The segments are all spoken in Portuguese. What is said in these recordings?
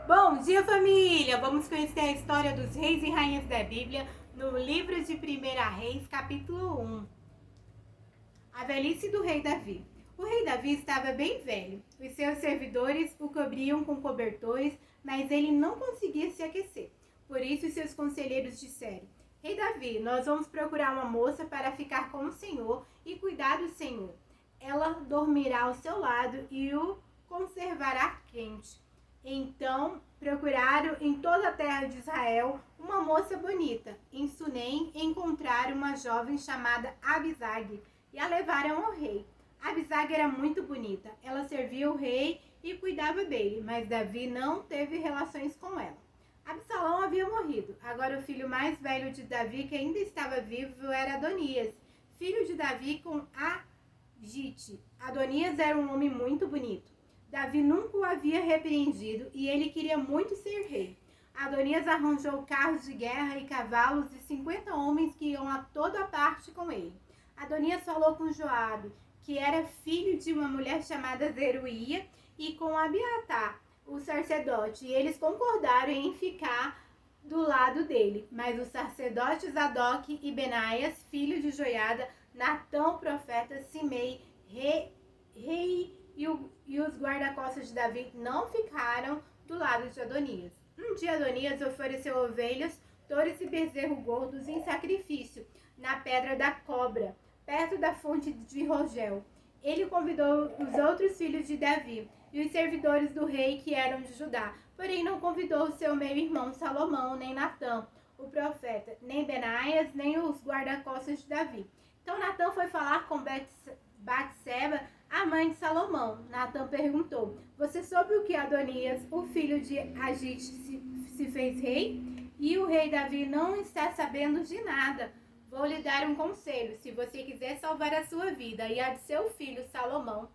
Bom dia, família! Vamos conhecer a história dos reis e rainhas da Bíblia no livro de 1 Reis, capítulo 1. A velhice do rei Davi. O rei Davi estava bem velho. Os seus servidores o cobriam com cobertores, mas ele não conseguia se aquecer. Por isso, seus conselheiros disseram: Rei Davi, nós vamos procurar uma moça para ficar com o Senhor e cuidar do Senhor. Ela dormirá ao seu lado e o conservará quente. Então procuraram em toda a terra de Israel uma moça bonita. Em Sunem encontraram uma jovem chamada Abisag e a levaram ao rei. Abisag era muito bonita. Ela servia o rei e cuidava dele, mas Davi não teve relações com ela. Absalão havia morrido. Agora o filho mais velho de Davi, que ainda estava vivo, era Adonias, filho de Davi com Agite. Adonias era um homem muito bonito. Davi nunca o havia repreendido e ele queria muito ser rei. Adonias arranjou carros de guerra e cavalos e 50 homens que iam a toda parte com ele. Adonias falou com Joabe, que era filho de uma mulher chamada Zeruía, e com Abiatar, o sacerdote, e eles concordaram em ficar do lado dele. Mas os sacerdotes Zadok e Benaias, filho de Joiada, Natão, profeta, Simei, rei e os guarda-costas de Davi não ficaram do lado de Adonias. Um dia Adonias ofereceu ovelhas, touros e bezerros gordos em sacrifício na pedra da cobra, perto da fonte de Rogel. Ele convidou os outros filhos de Davi e os servidores do rei que eram de Judá, porém não convidou seu meio-irmão Salomão, nem Natã, o profeta, nem Benaias, nem os guarda-costas de Davi. Então Natã foi falar com Batseba, a mãe de Salomão. Natã perguntou: Você soube o que Adonias, o filho de Agite, se fez rei? E o rei Davi não está sabendo de nada. Vou lhe dar um conselho. Se você quiser salvar a sua vida e a de seu filho Salomão,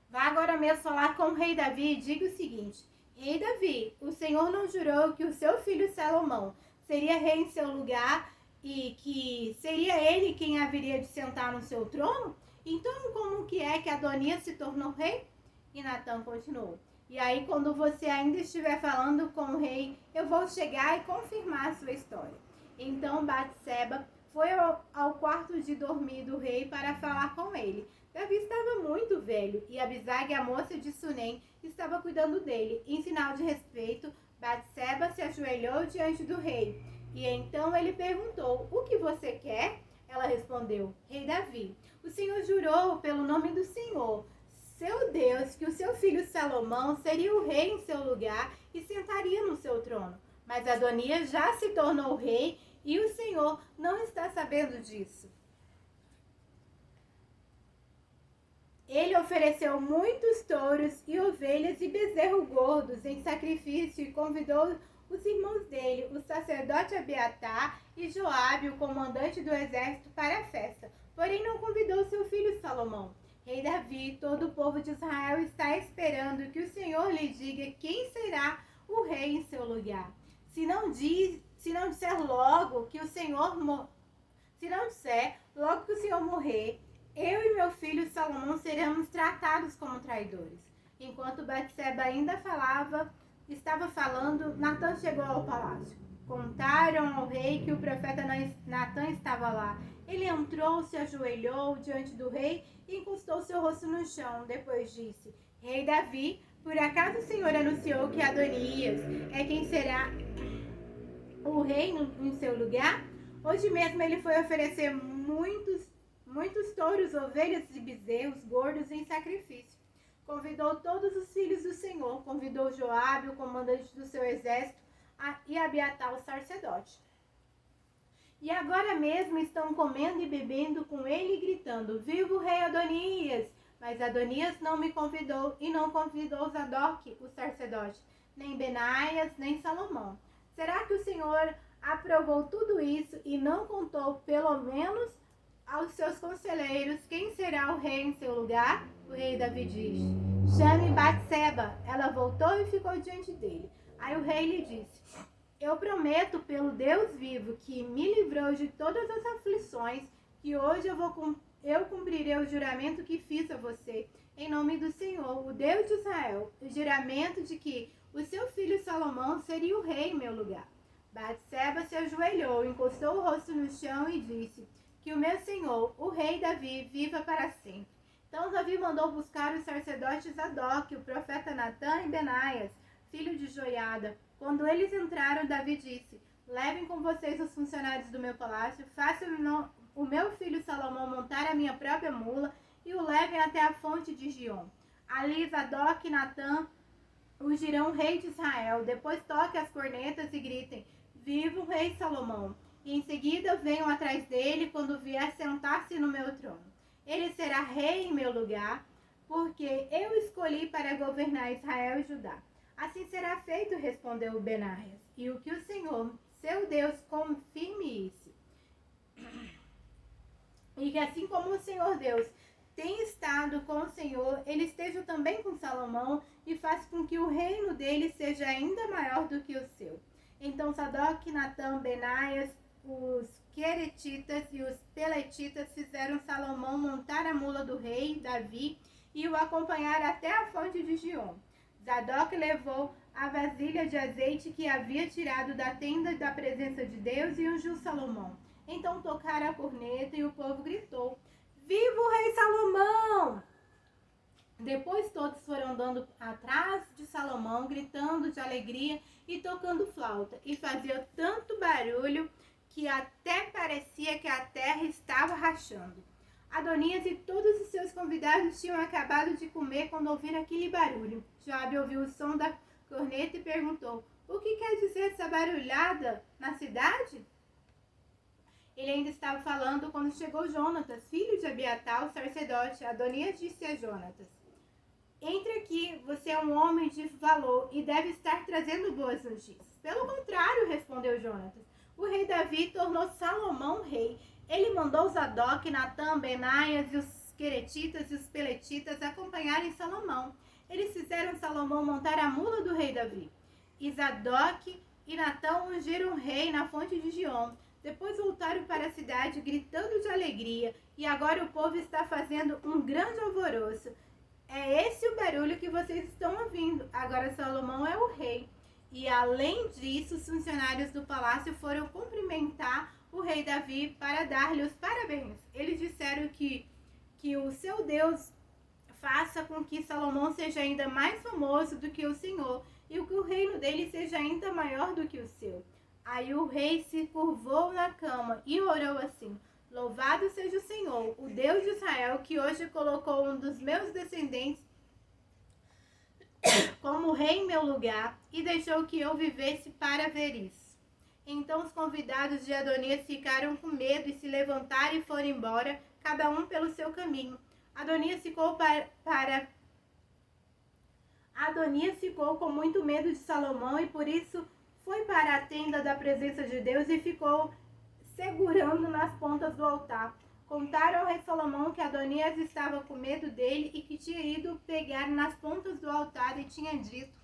vá agora mesmo falar com o rei Davi e diga o seguinte: Rei Davi, o Senhor não jurou que o seu filho Salomão seria rei em seu lugar e que seria ele quem haveria de sentar no seu trono? Então, como que é que Adonias se tornou rei? E Natã continuou: E aí, quando você ainda estiver falando com o rei, eu vou chegar e confirmar a sua história. Então Batseba foi ao quarto de dormir do rei para falar com ele. Davi estava muito velho e Abisag, a moça de Sunem, estava cuidando dele. Em sinal de respeito, Batseba se ajoelhou diante do rei. E então ele perguntou: O que você quer? Ela respondeu: Rei Davi, o Senhor jurou pelo nome do Senhor, seu Deus, que o seu filho Salomão seria o rei em seu lugar e sentaria no seu trono. Mas Adonias já se tornou rei e o Senhor não está sabendo disso. Ele ofereceu muitos touros e ovelhas e bezerros gordos em sacrifício e convidou os irmãos dele, o sacerdote Abiatar e Joabe, o comandante do exército, para a festa. Porém não convidou seu filho Salomão. Rei Davi, todo o povo de Israel está esperando que o Senhor lhe diga quem será o rei em seu lugar. Se não disser logo que o Senhor morrer, eu e meu filho Salomão seremos tratados como traidores. Enquanto Batseba ainda estava falando, Natã chegou ao palácio. Contaram ao rei que o profeta Natã estava lá. Ele entrou, se ajoelhou diante do rei e encostou seu rosto no chão. Depois disse: Rei Davi, por acaso o Senhor anunciou que Adonias é quem será o rei em seu lugar? Hoje mesmo ele foi oferecer muitos touros, ovelhas e bezerros gordos em sacrifício. Convidou todos os filhos do Senhor, convidou Joabe, o comandante do seu exército, e Abiatar, o sacerdote. E agora mesmo estão comendo e bebendo com ele, gritando: Viva o rei Adonias! Mas Adonias não me convidou e não convidou Zadok, o sacerdote, nem Benaias, nem Salomão. Será que o Senhor aprovou tudo isso e não contou, pelo menos, aos seus conselheiros quem será o rei em seu lugar? O rei Davi diz: Chame Batseba. Ela voltou e ficou diante dele. Aí o rei lhe disse: Eu prometo pelo Deus vivo que me livrou de todas as aflições, que hoje eu cumprirei o juramento que fiz a você, em nome do Senhor, o Deus de Israel, o juramento de que o seu filho Salomão seria o rei em meu lugar. Batseba se ajoelhou, encostou o rosto no chão e disse: que o meu senhor, o rei Davi, viva para sempre. Então Davi mandou buscar os sacerdotes Zadok, o profeta Natã e Benaias, filho de Joiada. Quando eles entraram, Davi disse: levem com vocês os funcionários do meu palácio, façam o meu filho Salomão montar a minha própria mula e o levem até a fonte de Gion. Ali Zadok e Natã ungirão o rei de Israel. Depois toquem as cornetas e gritem: viva o rei Salomão! E em seguida venham atrás dele quando vier sentar-se no meu trono. Ele será rei em meu lugar, porque eu escolhi para governar Israel e Judá. Assim será feito, respondeu Benaias, e o que o Senhor, seu Deus, confirme isso. E que assim como o Senhor Deus tem estado com o Senhor, ele esteja também com Salomão e faça com que o reino dele seja ainda maior do que o seu. Então Zadok, Natã, Benaias, os queretitas e os peletitas fizeram Salomão montar a mula do rei Davi e o acompanhar até a fonte de Gion. Zadok levou a vasilha de azeite que havia tirado da tenda da presença de Deus e ungiu Salomão. Então tocaram a corneta e o povo gritou: viva o rei Salomão! Depois todos foram andando atrás de Salomão, gritando de alegria e tocando flauta, e fazia tanto barulho que até parecia que a terra estava rachando. Adonias e todos os seus convidados tinham acabado de comer quando ouviram aquele barulho. Joabe ouviu o som da corneta e perguntou: o que quer dizer essa barulhada na cidade? Ele ainda estava falando quando chegou Jonatas, filho de Abiatar, o sacerdote. Adonias disse a Jonatas: entre aqui, você é um homem de valor e deve estar trazendo boas notícias. Pelo contrário, respondeu Jonatas, o rei Davi tornou Salomão rei. Ele mandou Zadok, Natã, Benaias e os queretitas e os peletitas acompanharem Salomão. Eles fizeram Salomão montar a mula do rei Davi. E Zadok e Natã ungiram o rei na fonte de Gion. Depois voltaram para a cidade gritando de alegria. E agora o povo está fazendo um grande alvoroço. É esse o barulho que vocês estão ouvindo. Agora Salomão é o rei. E além disso, os funcionários do palácio foram cumprimentar o rei Davi para dar-lhe os parabéns. Eles disseram que o seu Deus faça com que Salomão seja ainda mais famoso do que o Senhor e que o reino dele seja ainda maior do que o seu. Aí o rei se curvou na cama e orou assim: louvado seja o Senhor, o Deus de Israel, que hoje colocou um dos meus descendentes como rei em meu lugar e deixou que eu vivesse para ver isso. Então os convidados de Adonias ficaram com medo e se levantaram e foram embora, cada um pelo seu caminho. Adonias ficou com muito medo de Salomão e por isso foi para a tenda da presença de Deus e ficou segurando nas pontas do altar. Contaram ao rei Salomão que Adonias estava com medo dele e que tinha ido pegar nas pontas do altar e tinha dito: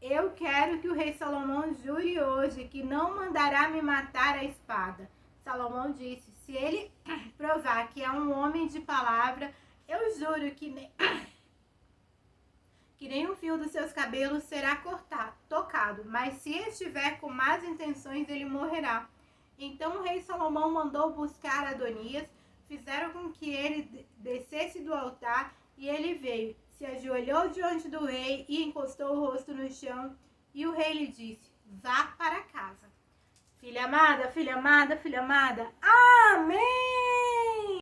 eu quero que o rei Salomão jure hoje que não mandará me matar à espada. Salomão disse: se ele provar que é um homem de palavra, eu juro que nem um fio dos seus cabelos será tocado, mas se estiver com más intenções, ele morrerá. Então o rei Salomão mandou buscar Adonias, fizeram com que ele descesse do altar e ele veio, se ajoelhou diante do rei e encostou o rosto no chão e o rei lhe disse: vá para casa. Filha amada, filha amada, filha amada, amém!